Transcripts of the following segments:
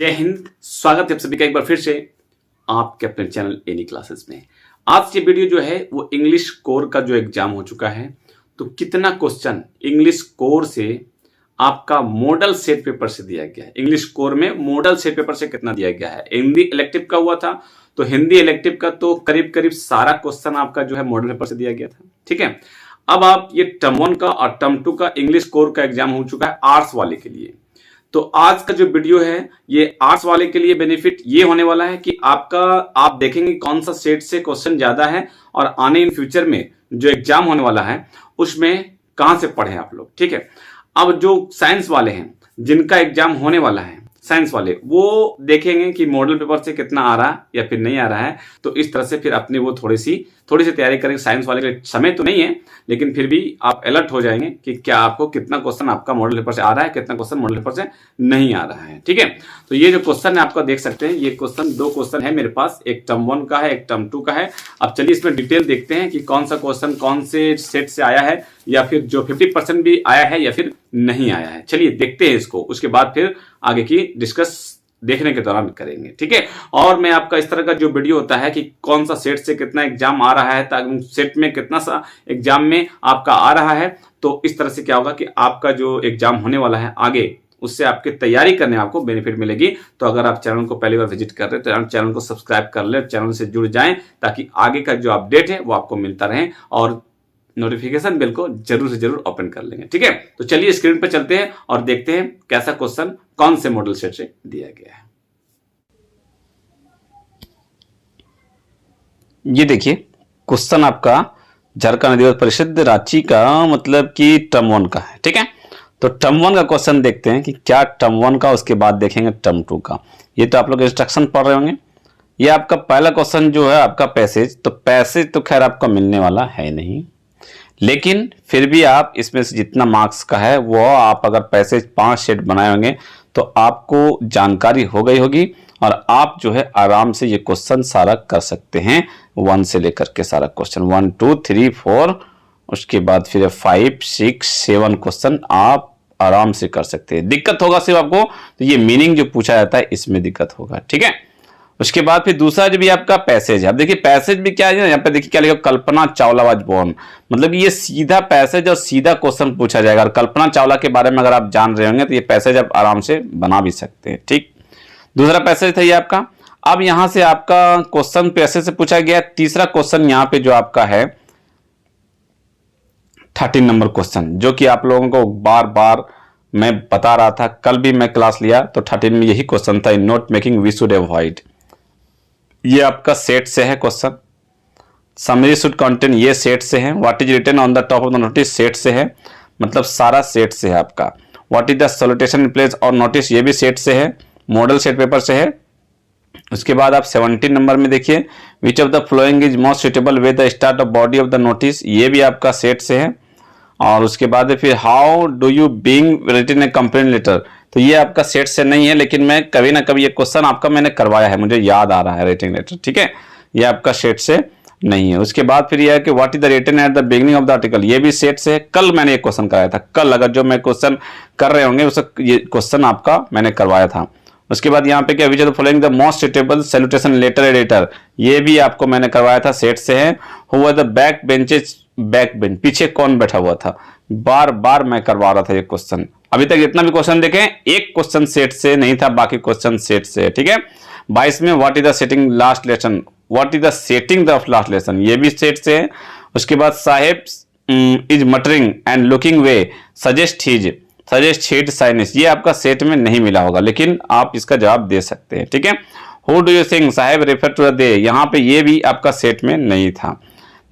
जय हिंद। स्वागत है आप सभी का एक बार फिर से आपके अपने चैनल एनी क्लासेस में। आज ये वीडियो जो है वो इंग्लिश कोर का जो एग्जाम हो चुका है, तो कितना क्वेश्चन इंग्लिश कोर से आपका मॉडल सेट पेपर से दिया गया है। इंग्लिश कोर में मॉडल सेट पेपर से कितना दिया गया है। हिंदी इलेक्टिव का हुआ था, तो हिंदी इलेक्टिव का तो करीब करीब सारा क्वेश्चन आपका जो है मॉडल पेपर से दिया गया था। ठीक है, अब आप ये टर्म 1 का और टर्म 2 का इंग्लिश कोर का एग्जाम हो चुका है आर्ट्स वाले के लिए। तो आज का जो वीडियो है ये आर्ट्स वाले के लिए बेनिफिट ये होने वाला है कि आप देखेंगे कौन सा सेट से क्वेश्चन ज्यादा है और आने इन फ्यूचर में जो एग्जाम होने वाला है उसमें कहां से पढ़े आप लोग। ठीक है, अब जो साइंस वाले हैं जिनका एग्जाम होने वाला है, साइंस वाले वो देखेंगे कि मॉडल पेपर से कितना आ रहा है या फिर नहीं आ रहा है, तो इस तरह से फिर अपनी वो थोड़ी सी तैयारी करेंगे। साइंस वाले के लिए समय तो नहीं है, लेकिन फिर भी आप अलर्ट हो जाएंगे कि क्या आपको कितना क्वेश्चन आपका मॉडल पेपर से आ रहा है, कितना क्वेश्चन मॉडल पेपर से नहीं आ रहा है। ठीक है, तो ये जो क्वेश्चन है आपका देख सकते हैं, ये क्वेश्चन दो क्वेश्चन है मेरे पास, एक टर्म 1 का है, एक टर्म 2 का है। अब चलिए इसमें डिटेल देखते हैं कि कौन सा क्वेश्चन कौन से सेट से आया है, या फिर जो 50% भी आया है या फिर नहीं आया है। चलिए देखते हैं इसको, उसके बाद फिर आगे की डिस्कस देखने के दौरान करेंगे। ठीक है, और मैं आपका इस तरह का जो वीडियो होता है कि कौन सा सेट से कितना एग्जाम आ रहा है, ताकि सेट में कितना सा एग्जाम में आपका आ रहा है, तो इस तरह से क्या होगा कि आपका जो एग्जाम होने वाला है आगे उससे आपकी तैयारी करने में आपको बेनिफिट मिलेगी। तो अगर आप चैनल को पहली बार विजिट कर रहे हैं तो चैनल को सब्सक्राइब कर ले, चैनल से जुड़ जाएं ताकि आगे का जो अपडेट है वो आपको मिलता रहे, और नोटिफिकेशन बिल को जरूर से जरूर ओपन कर लेंगे। ठीक है, तो चलिए स्क्रीन पर चलते हैं और देखते हैं कैसा क्वेश्चन कौन से मॉडल सेट से दिया गया है। ये देखिए क्वेश्चन आपका झारखंड अधिवेशन परिषद रांची का, मतलब कि टर्म 1 का है। ठीक है, तो टर्म 1 का क्वेश्चन देखते हैं कि क्या टर्म 1 का, उसके बाद देखेंगे टर्म 2 का। ये तो आप लोग इंस्ट्रक्शन पढ़ रहे होंगे। ये आपका पहला क्वेश्चन जो है आपका पैसेज, तो पैसेज तो खैर आपका मिलने वाला है नहीं, लेकिन फिर भी आप इसमें से जितना मार्क्स का है वो आप अगर पैसेज 5 सेट बनाए होंगे तो आपको जानकारी हो गई होगी, और आप जो है आराम से ये क्वेश्चन सारा कर सकते हैं 1 से लेकर के सारा क्वेश्चन 1 2 3 4, उसके बाद फिर 5 6 7 क्वेश्चन आप आराम से कर सकते हैं। दिक्कत होगा सिर्फ आपको तो ये मीनिंग जो पूछा जाता है इसमें दिक्कत होगा। ठीक है, उसके बाद फिर दूसरा जो भी आपका पैसेज है, अब देखिए पैसेज भी क्या है ना, यहाँ पे देखिए क्या लिखा, कल्पना चावला वाज बोर्न, मतलब कि ये सीधा पैसेज और सीधा क्वेश्चन पूछा जाएगा। और कल्पना चावला के बारे में अगर आप जान रहे होंगे तो ये पैसेज आप आराम से बना भी सकते हैं। ठीक, दूसरा पैसेज था ये आपका। अब यहां से आपका क्वेश्चन पैसेज से पूछा गया। तीसरा क्वेश्चन यहाँ पे जो आपका है 13 नंबर क्वेश्चन, जो कि आप लोगों को बार बार मैं बता रहा था, कल भी मैं क्लास लिया तो 13 में यही क्वेश्चन था, in note making we should avoid. ये आपका सेट से है क्वेश्चन। समरी शुड कंटेन, ये सेट से है। What is written on the top of the notice, set से है, मतलब सारा सेट से है आपका। What is the salutation in place और नोटिस, ये भी सेट से है, मॉडल सेट पेपर से है। उसके बाद आप 17 नंबर में देखिए, which of the following is most suitable way the start of body of the notice, ये भी आपका सेट से है। और उसके बाद फिर how do you being written a complaint letter, तो ये आपका सेट से नहीं है, लेकिन मैं कभी ना कभी ये क्वेश्चन आपका मैंने करवाया है, मुझे याद आ रहा है, रेटिंग लेटर। ठीक है, ये आपका सेट से नहीं है। उसके बाद फिर ये है कि what is the written at the beginning of the article, ये भी सेट से है। कल मैंने ये क्वेश्चन कराया था, कल अगर जो मैं क्वेश्चन कर रहे होंगे उस ये क्वेश्चन आपका मैंने करवाया था। उसके बाद यहाँ पे क्या, which are the following the most suitable salutation letter editor, ये भी आपको मैंने करवाया था, सेट से है। Who are the back benches, back bench, पीछे कौन बैठा हुआ था, बार बार मैं करवा रहा था ये क्वेश्चन। अभी तक जितना भी क्वेश्चन देखें एक क्वेश्चन सेट से नहीं था, बाकी क्वेश्चन सेट से है। ठीक है, 22 में what is the setting last lesson, what is the setting the last lesson, ये भी सेट से है। उसके बाद sahib is muttering and looking way suggest his signs, ये आपका सेट में नहीं मिला होगा, लेकिन आप इसका जवाब दे सकते हैं। ठीक है, हु डू यू थिंक साहेब रेफर टू द दे, यहाँ पे ये भी आपका सेट में नहीं था।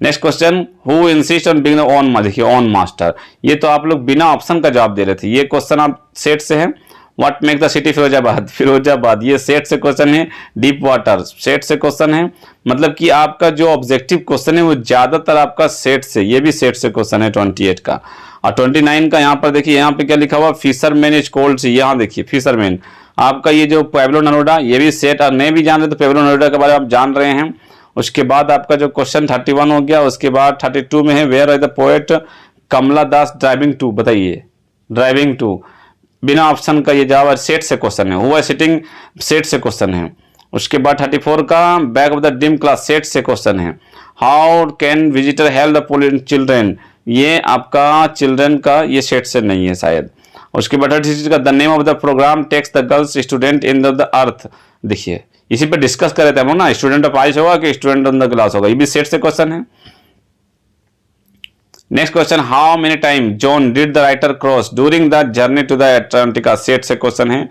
Next question, who insist on being on, देखिए ऑन मास्टर, ये तो आप लोग बिना ऑप्शन का जवाब दे रहे थे, ये क्वेश्चन आप सेट से है। What make the city Firozabad, ये सेट से क्वेश्चन है। डीप वाटर सेट से क्वेश्चन है, मतलब कि आपका जो ऑब्जेक्टिव क्वेश्चन है वो ज्यादातर आपका सेट से, ये भी सेट से क्वेश्चन है 28 का। और 29 का यहाँ पर देखिए, यहाँ पे क्या लिखा हुआ, फिशरमैन इज कोल्ड सी, यहाँ देखिए फिशरमैन आपका, ये जो पैब्लो नेरुदा, ये भी सेट, और नहीं भी जान रहे तो पैब्लो नेरुदा के बारे में आप जान रहे हैं। उसके बाद आपका जो क्वेश्चन 31 हो गया। उसके बाद 32 में है, where are the poet Kamala Das driving to, बताइए ड्राइविंग टू, बिना ऑप्शन का ये जवाब सेट से क्वेश्चन है। हुआ सिटिंग सेट से क्वेश्चन है। उसके बाद 34 का back of the dim class set से क्वेश्चन है। How can visitor help the children, ये आपका चिल्ड्रन का ये सेट से नहीं है शायद। उसके बाद 36 का the name of the program takes the girls student in the earth, देखिए इसी पे डिस्कस कर रहे थे हम लोग ना, स्टूडेंट ऑफ आइस होगा कि स्टूडेंट ऑन द ग्लास होगा, ये भी सेट से क्वेश्चन है। Next question, how many time John did the writer cross during the journey to the Atlantica, set से क्वेश्चन है।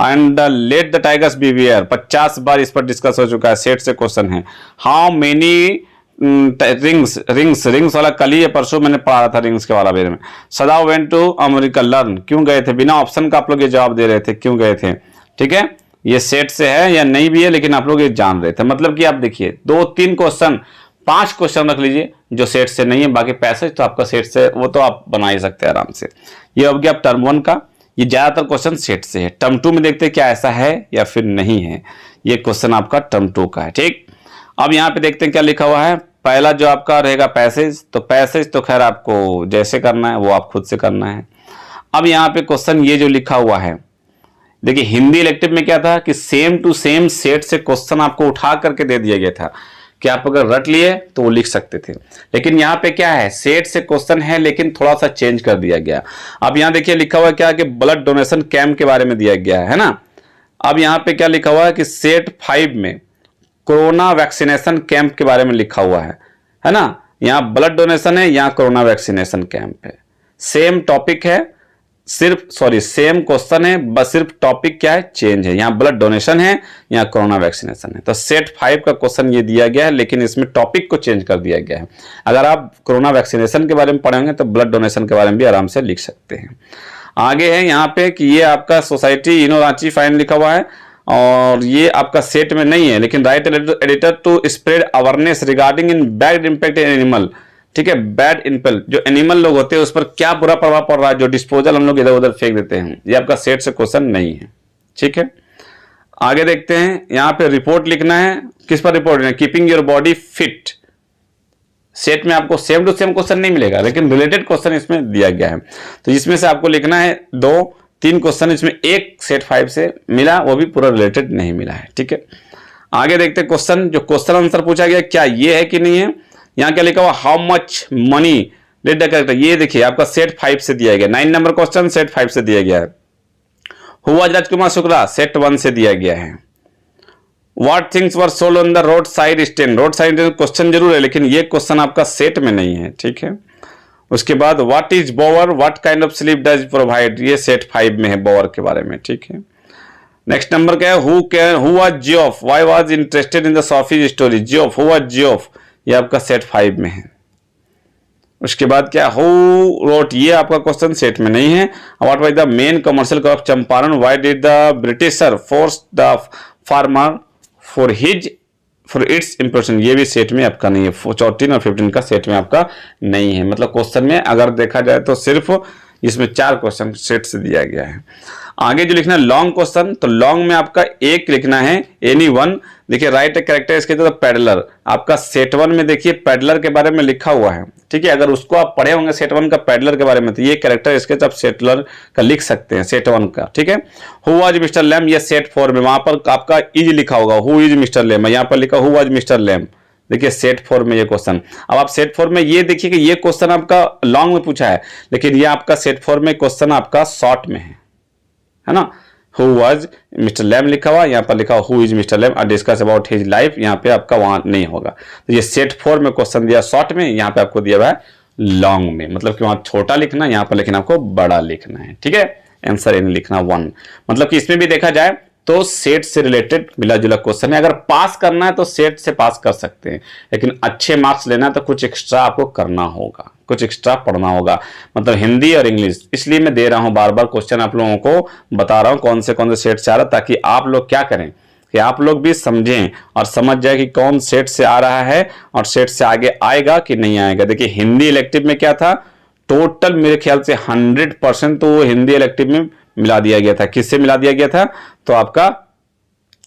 And let the tigers beware, 50 बार इस पर डिस्कस हो चुका है, सेट से क्वेश्चन है। हाउ मेनी रिंग्स वाला कल ही परसों मैंने पढ़ा था रिंग्स के वाला बारे में। सदा वेंट टू अमेरिका लर्न, क्यों गए थे, बिना ऑप्शन का आप लोग ये जवाब दे रहे थे, क्यों गए थे, ठीक है। ये सेट से है या नहीं भी है, लेकिन आप लोग ये जान रहे थे। मतलब कि आप देखिए 2-3 क्वेश्चन, 5 क्वेश्चन रख लीजिए जो सेट से नहीं है, बाकी पैसेज तो आपका सेट से, वो तो आप बना ही सकते हैं आराम से। ये हो गया आप टर्म 1 का, ये ज्यादातर क्वेश्चन सेट से है। टर्म 2 में देखते हैं क्या ऐसा है या फिर नहीं है। ये क्वेश्चन आपका टर्म 2 का है, ठीक। अब यहाँ पे देखते हैं क्या लिखा हुआ है। पहला जो आपका रहेगा पैसेज, तो पैसेज तो खैर आपको जैसे करना है वो आप खुद से करना है। अब यहाँ पे क्वेश्चन ये जो लिखा हुआ है, देखिए हिंदी इलेक्टिव में क्या था कि सेम टू सेम सेट से क्वेश्चन आपको उठा करके दे दिया गया था कि आप अगर रट लिए तो वो लिख सकते थे। लेकिन यहाँ पे क्या है, सेट से क्वेश्चन है लेकिन थोड़ा सा चेंज कर दिया गया। अब यहाँ देखिए लिखा हुआ क्या कि ब्लड डोनेशन कैंप के बारे में दिया गया है ना। अब यहाँ पे क्या लिखा हुआ है कि सेट 5 में कोरोना वैक्सीनेशन कैंप के बारे में लिखा हुआ है ना। यहाँ ब्लड डोनेशन है, यहाँ कोरोना वैक्सीनेशन कैंप है, सेम टॉपिक है, सिर्फ सेम क्वेश्चन है, बस सिर्फ टॉपिक क्या है, चेंज है। यहाँ ब्लड डोनेशन है, यहाँ कोरोना वैक्सीनेशन है। तो सेट 5 का क्वेश्चन ये दिया गया है, लेकिन इसमें टॉपिक को चेंज कर दिया गया है। अगर आप कोरोना वैक्सीनेशन के बारे में पढ़ेंगे तो ब्लड डोनेशन के बारे में भी आराम से लिख सकते हैं। आगे है यहाँ पे कि ये आपका सोसाइटी इनो रांची फाइन लिखा हुआ है, और ये आपका सेट में नहीं है, लेकिन write editor to spread awareness regarding in bad impact in animal, ठीक है। बैड इम्पैक्ट जो एनिमल लोग होते हैं उस पर क्या बुरा प्रभाव पड़ रहा है, जो डिस्पोजल हम लोग इधर उधर फेंक देते हैं, ये आपका सेट से क्वेश्चन नहीं है, ठीक है। आगे देखते हैं, यहाँ पे रिपोर्ट लिखना है। किस पर रिपोर्ट है, keeping your body fit. Set में आपको सेम टू सेम क्वेश्चन नहीं मिलेगा, लेकिन रिलेटेड क्वेश्चन इसमें दिया गया है। तो इसमें से आपको लिखना है 2-3 क्वेश्चन, इसमें एक सेट 5 से मिला, वो भी पूरा रिलेटेड नहीं मिला है, ठीक है। आगे देखते हैं क्वेश्चन, जो क्वेश्चन आंसर पूछा गया क्या ये है कि नहीं है। यहाँ क्या लिखा हुआ, how much money did the character, ये देखिए आपका सेट 5 से दिया गया, 9 नंबर क्वेश्चन सेट 5 से दिया गया है। Who was Rajkumar Shukla, set 1 से दिया गया है। What things were sold on the road side stand, road side question जरूर है, लेकिन ये क्वेश्चन आपका सेट में नहीं है, ठीक है। उसके बाद what is बोवर, what kind of sleep does provide, ये सेट 5 में है बोवर के बारे में, ठीक है। नेक्स्ट नंबर क्या है, who was Geoff, why was interested in the Sophie story, Geoff, who was Geoff, ये आपका सेट 5 में है। उसके बाद क्या, हु रोट, ये आपका क्वेश्चन सेट में नहीं है। What was the main commercial crop Champaran, why did the britisher force the farmer for its impression, ये भी सेट में आपका नहीं है। 14 और 15 का सेट में आपका नहीं है। मतलब क्वेश्चन में अगर देखा जाए तो सिर्फ इसमें 4 क्वेश्चन सेट से दिया गया है। आगे जो लिखना है लॉन्ग क्वेश्चन, तो लॉन्ग में आपका एक लिखना है, एनी वन। देखिए राइट कैरेक्टर इसके तो पैडलर, आपका सेट 1 में देखिए पैडलर के बारे में लिखा हुआ है, ठीक है। अगर उसको आप पढ़े होंगे सेट 1 का पैडलर के बारे में, तो ये कैरेक्टर इसके आप सेटलर का लिख सकते हैं, सेट 1 का, ठीक है। हु वाज मिस्टर लैम, ये सेट 4 में, वहां पर आपका इज लिखा होगा, हु इज मिस्टर लैम, यहाँ पर लिखा हु वाज मिस्टर लैम, देखिए सेट 4 में ये क्वेश्चन। अब आप सेट 4 में ये देखिए कि ये क्वेश्चन आपका लॉन्ग में पूछा है, लेकिन ये आपका सेट 4 में क्वेश्चन आपका शॉर्ट में है ना। हु वाज मिस्टर लैम लिखा हुआ, यहाँ पर लिखा हु इज मिस्टर लैम और डिस्कस अबाउट हिज लाइफ, यहाँ पे आपका वहां नहीं होगा। तो ये सेट 4 में क्वेश्चन दिया शॉर्ट में, यहाँ पे आपको दिया हुआ है लॉन्ग में, मतलब कि वहां छोटा लिखना, यहाँ पर लेकिन आपको बड़ा लिखना है, ठीक है। आंसर इन लिखना 1, मतलब कि इसमें भी देखा जाए तो सेट से रिलेटेड मिला जुला क्वेश्चन है। अगर पास करना है तो सेट से पास कर सकते हैं, लेकिन अच्छे मार्क्स लेना है तो कुछ एक्स्ट्रा आपको करना होगा, कुछ एक्स्ट्रा पढ़ना होगा। मतलब हिंदी और इंग्लिश, इसलिए मैं दे रहा हूं बार बार क्वेश्चन, आप लोगों को बता रहा हूं कौन से सेट से आ रहा है, ताकि आप लोग क्या करें कि आप लोग भी समझें और समझ जाए कि कौन सेट से आ रहा है और सेट से आगे आएगा कि नहीं आएगा। देखिए हिंदी इलेक्टिव में क्या था, टोटल मेरे ख्याल से 100% तो हिंदी इलेक्टिव में मिला दिया गया था। किससे मिला दिया गया था, तो आपका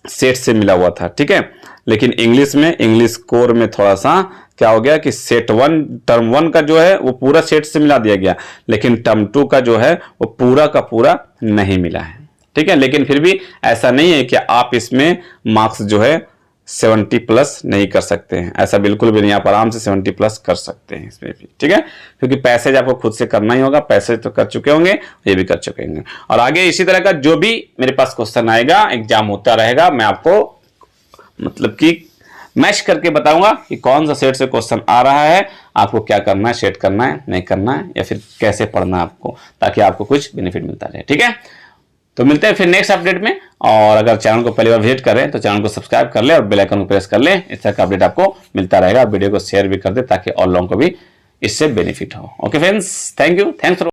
सेट से मिला हुआ था, ठीक है। लेकिन इंग्लिश में, इंग्लिश कोर में थोड़ा सा क्या हो गया कि सेट 1 टर्म 1 का जो है वो पूरा सेट से मिला दिया गया, लेकिन टर्म 2 का जो है वो पूरा का पूरा नहीं मिला है, ठीक है। लेकिन फिर भी ऐसा नहीं है कि आप इसमें मार्क्स जो है 70 प्लस नहीं कर सकते हैं, ऐसा बिल्कुल भी नहीं, आप आराम से 70 प्लस कर सकते हैं इसमें भी, ठीक है। क्योंकि पैसेज आपको खुद से करना ही होगा, पैसेज तो कर चुके होंगे, ये भी कर चुके होंगे। और आगे इसी तरह का जो भी मेरे पास क्वेश्चन आएगा, एग्जाम होता रहेगा, मैं आपको मतलब कि मैच करके बताऊंगा कि कौन सा सेट से क्वेश्चन आ रहा है, आपको क्या करना है, सेट करना है, नहीं करना है, या फिर कैसे पढ़ना है आपको, ताकि आपको कुछ बेनिफिट मिलता रहे, ठीक है। तो मिलते हैं फिर नेक्स्ट अपडेट में। और अगर चैनल को पहली बार विजिट कर रहे हैं तो चैनल को सब्सक्राइब कर ले और बेल आइकन को प्रेस कर ले, इस तरह का अपडेट आपको मिलता रहेगा। वीडियो को शेयर भी कर दे ताकि और लोगों को भी इससे बेनिफिट हो। Okay friends, thank you, thanks for